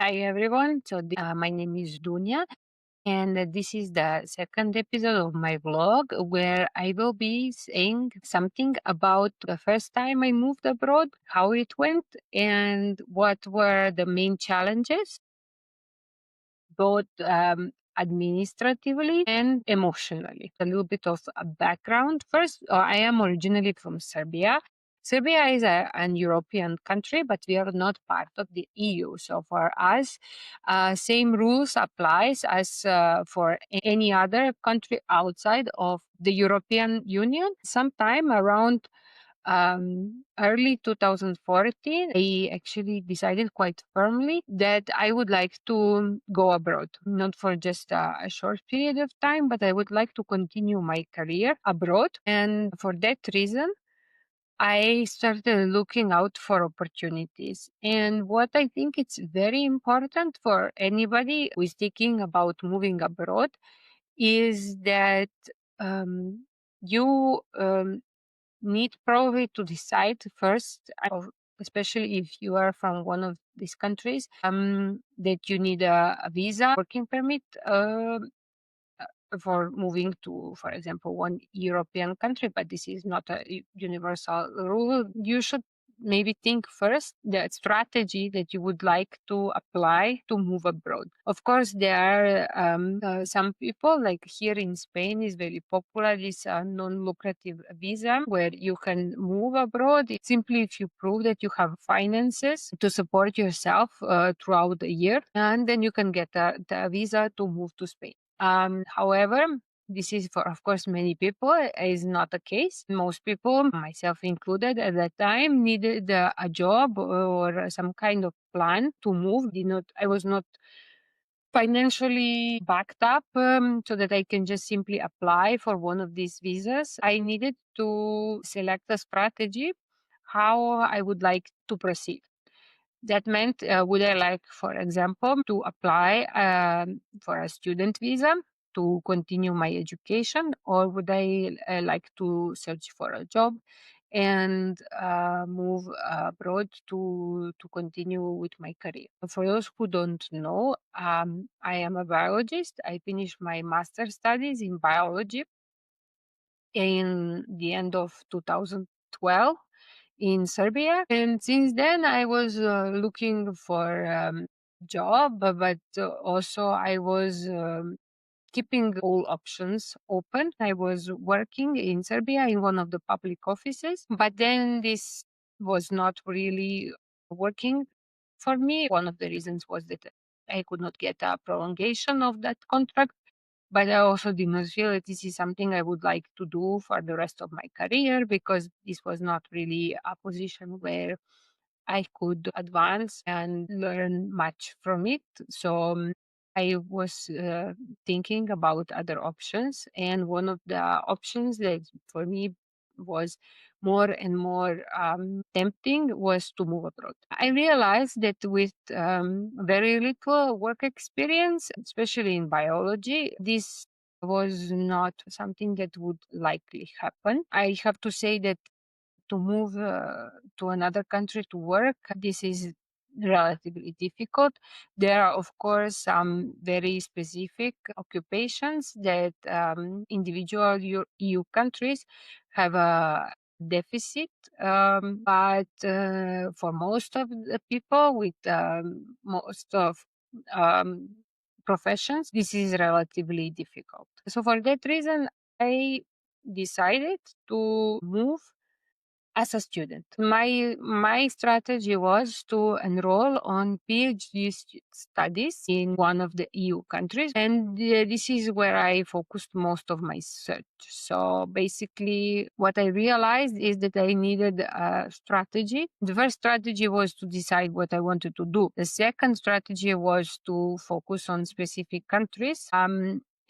Hi everyone. My name is Dunya, and this is the second episode of my vlog where I will be saying something about the first time I moved abroad, how it went, and what were the main challenges, both administratively and emotionally. A little bit of a background. First, I am originally from Serbia. Serbia is an European country, but we are not part of the EU. So for us, same rules applies as for any other country outside of the European Union. Sometime around early 2014, I actually decided quite firmly that I would like to go abroad, not for just a short period of time, but I would like to continue my career abroad. And for that reason, I started looking out for opportunities. And what I think it's very important for anybody who is thinking about moving abroad is that um, you need probably to decide first, especially if you are from one of these countries, that you need a visa, working permit, for moving to, for example, one European country, but this is not a universal rule. You should maybe think first the strategy that you would like to apply to move abroad. Of course, there are some people, like here in Spain, is very popular this non-lucrative visa where you can move abroad. It's simply if you prove that you have finances to support yourself throughout the year, and then you can get the visa to move to Spain. However, this is for, of course, many people is not the case. Most people, myself included, at that time needed a job or some kind of plan to move. I was not financially backed up so that I can just simply apply for one of these visas. I needed to select a strategy how I would like to proceed. That meant, would I like, for example, to apply for a student visa to continue my education, or would I like to search for a job and move abroad to continue with my career? For those who don't know, I am a biologist. I finished my master's studies in biology in the end of 2012 in Serbia. And since then, I was looking for job, but also I was keeping all options open. I was working in Serbia in one of the public offices, but then this was not really working for me. One of the reasons was that I could not get a prolongation of that contract, but I also did not feel that this is something I would like to do for the rest of my career, because this was not really a position where I could advance and learn much from it. So I was thinking about other options. And one of the options that for me was more and more tempting was to move abroad. I realized that with very little work experience, especially in biology, this was not something that would likely happen. I have to say that to move to another country to work, this is relatively difficult. There are, of course, some very specific occupations that individual EU countries have a deficit, but for most of the people with most of um, professions, this is relatively difficult. So for that reason, I decided to move as a student. My strategy was to enroll on PhD studies in one of the EU countries, and this is where I focused most of my search. So basically, what I realized is that I needed a strategy. The first strategy was to decide what I wanted to do. The second strategy was to focus on specific countries.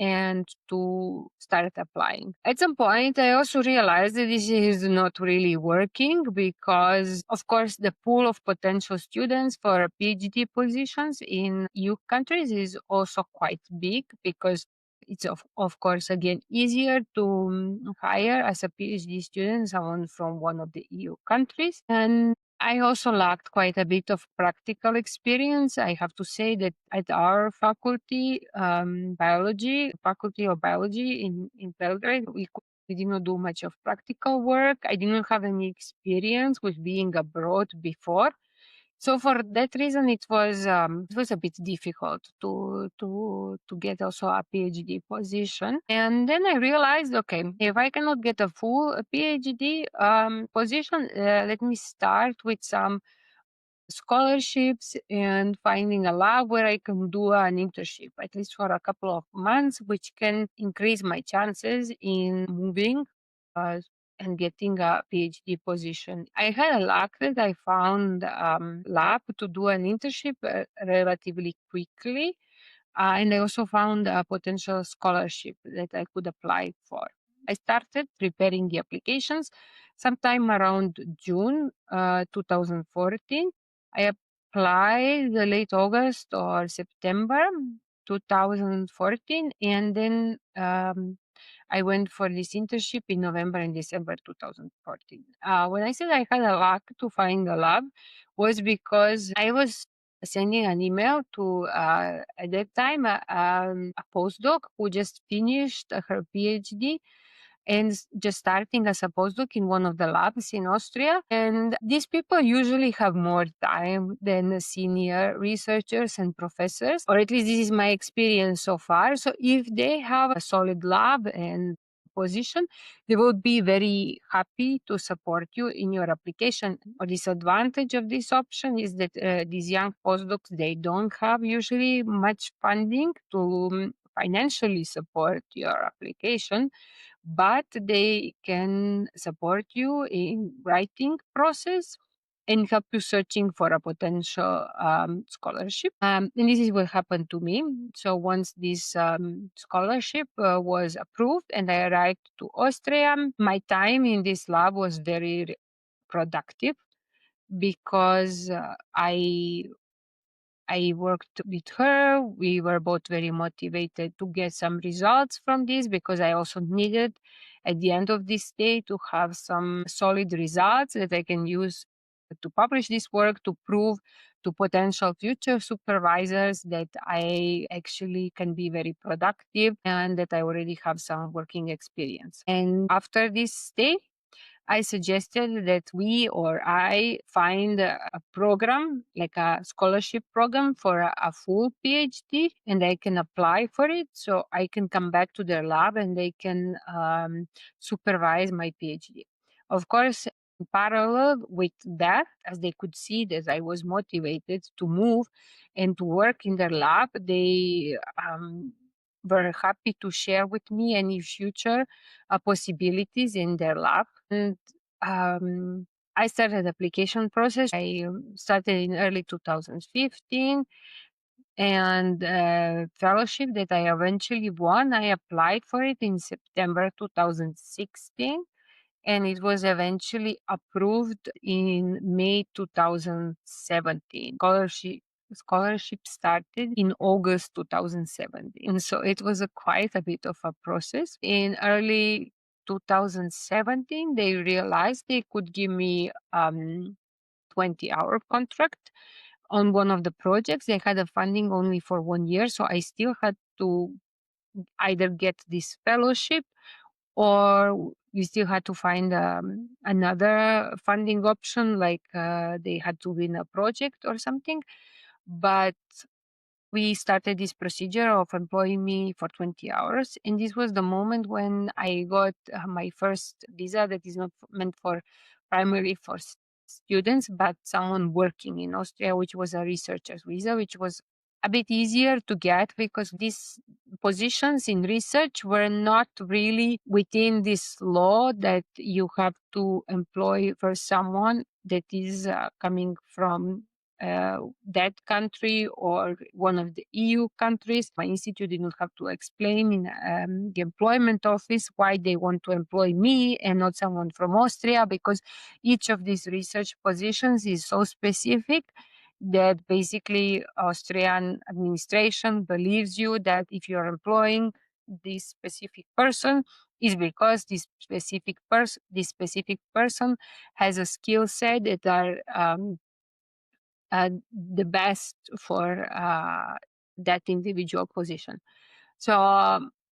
And to start applying. At some point, I also realized that this is not really working because, of course, the pool of potential students for PhD positions in EU countries is also quite big, because it's of course again easier to hire as a PhD student someone from one of the EU countries, and I also lacked quite a bit of practical experience. I have to say that at our faculty, faculty of biology in Belgrade, we did not do much of practical work. I didn't have any experience with being abroad before. So for that reason, it was a bit difficult to get also a PhD position. And then I realized, okay, if I cannot get a full PhD position, let me start with some scholarships and finding a lab where I can do an internship, at least for a couple of months, which can increase my chances in moving uh, and getting a PhD position. I had a luck that I found lab to do an internship relatively quickly. And I also found a potential scholarship that I could apply for. I started preparing the applications sometime around June 2014. I applied late August or September 2014, and then I went for this internship in November and December 2014. When I said I had a luck to find a lab, was because I was sending an email to at that time a postdoc who just finished her PhD and just starting as a postdoc in one of the labs in Austria. And these people usually have more time than senior researchers and professors, or at least this is my experience so far. So if they have a solid lab and position, they would be very happy to support you in your application. A disadvantage of this option is that these young postdocs, they don't have usually much funding to financially support your application, but they can support you in writing process and help you searching for a potential scholarship. And this is what happened to me. So once this scholarship was approved and I arrived to Austria, my time in this lab was very productive because I worked with her. We were both very motivated to get some results from this because I also needed at the end of this day to have some solid results that I can use to publish this work to prove to potential future supervisors that I actually can be very productive and that I already have some working experience. And after this stay, I suggested that we or I find a program, like a scholarship program for a full PhD, and I can apply for it. So I can come back to their lab and they can supervise my PhD. Of course, in parallel with that, as they could see that I was motivated to move and to work in their lab, they were happy to share with me any future possibilities in their lab. And um, I started application process. I started in early 2015, and fellowship that I eventually won. I applied for it in September 2016, and it was eventually approved in May 2017. Scholarship started in August 2017. So it was quite a bit of a process. In early 2017, they realized they could give me 20-hour contract on one of the projects. They had a funding only for 1 year, so I still had to either get this fellowship or we still had to find another funding option, like they had to win a project or something. But we started this procedure of employing me for 20 hours. And this was the moment when I got my first visa that is not meant for primarily for students, but someone working in Austria, which was a researcher's visa, which was a bit easier to get because these positions in research were not really within this law that you have to employ for someone that is coming from that country or one of the EU countries. My institute did not have to explain in the employment office why they want to employ me and not someone from Austria, because each of these research positions is so specific that basically Austrian administration believes you that if you're employing this specific person, is because this specific person has a skill set that are the best for that individual position. So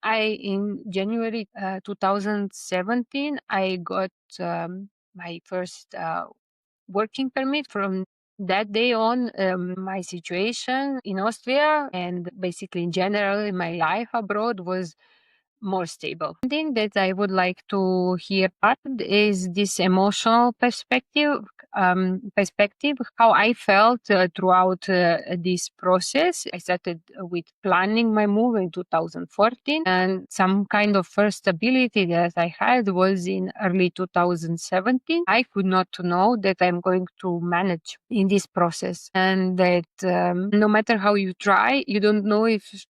I in January 2017 I got my first working permit. From that day on, my situation in Austria and basically in general in my life abroad was more stable. One thing that I would like to hear about is this emotional perspective, how I felt throughout this process. I started with planning my move in 2014, and some kind of first stability that I had was in early 2017. I could not know that I'm going to manage in this process, and that no matter how you try, you don't know if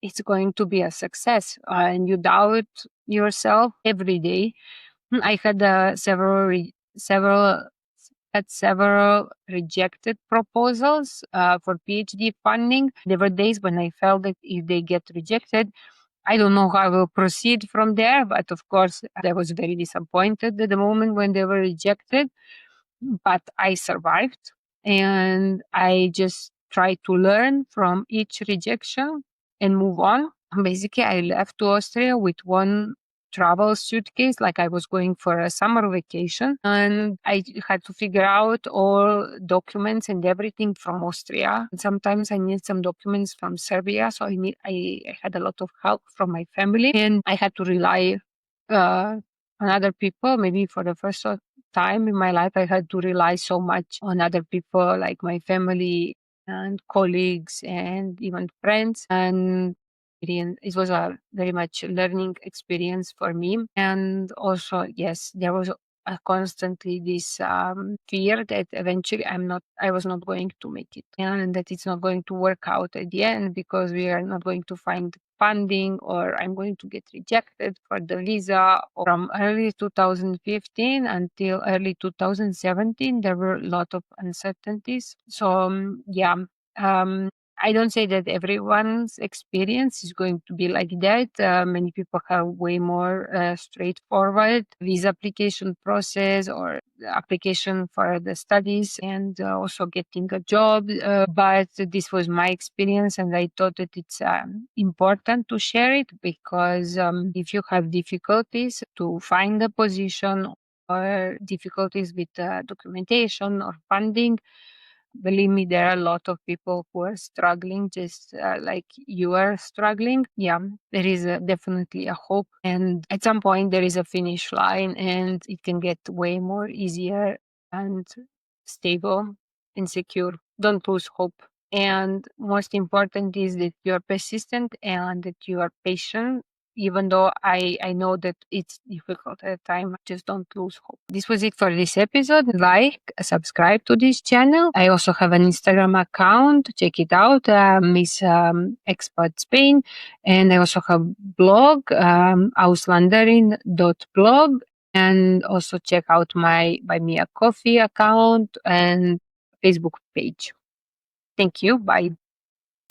it's going to be a success, and you doubt yourself every day. I had several rejected proposals for PhD funding. There were days when I felt that if they get rejected, I don't know how I will proceed from there. But of course, I was very disappointed at the moment when they were rejected. But I survived, and I just tried to learn from each rejection and move on. Basically, I left to Austria with one travel suitcase, like I was going for a summer vacation, and I had to figure out all documents and everything from Austria. And sometimes I need some documents from Serbia, so I had a lot of help from my family, and I had to rely uh, on other people. Maybe for the first time in my life, I had to rely so much on other people, like my family and colleagues and even friends. And it was a very much learning experience for me. And also, yes, there was constantly this fear that eventually I was not going to make it, and that it's not going to work out at the end because we are not going to find funding, or I'm going to get rejected for the visa. From early 2015 until early 2017, there were a lot of uncertainties. So, yeah, I don't say that everyone's experience is going to be like that. Many people have way more straightforward visa application process or application for the studies, and also getting a job. But this was my experience, and I thought that it's important to share it because if you have difficulties to find a position or difficulties with documentation or funding, believe me, there are a lot of people who are struggling just like you are struggling. Yeah, there is definitely a hope. And at some point, there is a finish line, and it can get way more easier and stable and secure. Don't lose hope. And most important is that you are persistent and that you are patient. Even though I know that it's difficult at the time, just don't lose hope. This was it for this episode. Like, subscribe to this channel. I also have an Instagram account. Check it out, Miss Expat Spain. And I also have blog, auslanderin.blog. And also check out my Buy Me a Coffee account and Facebook page. Thank you. Bye.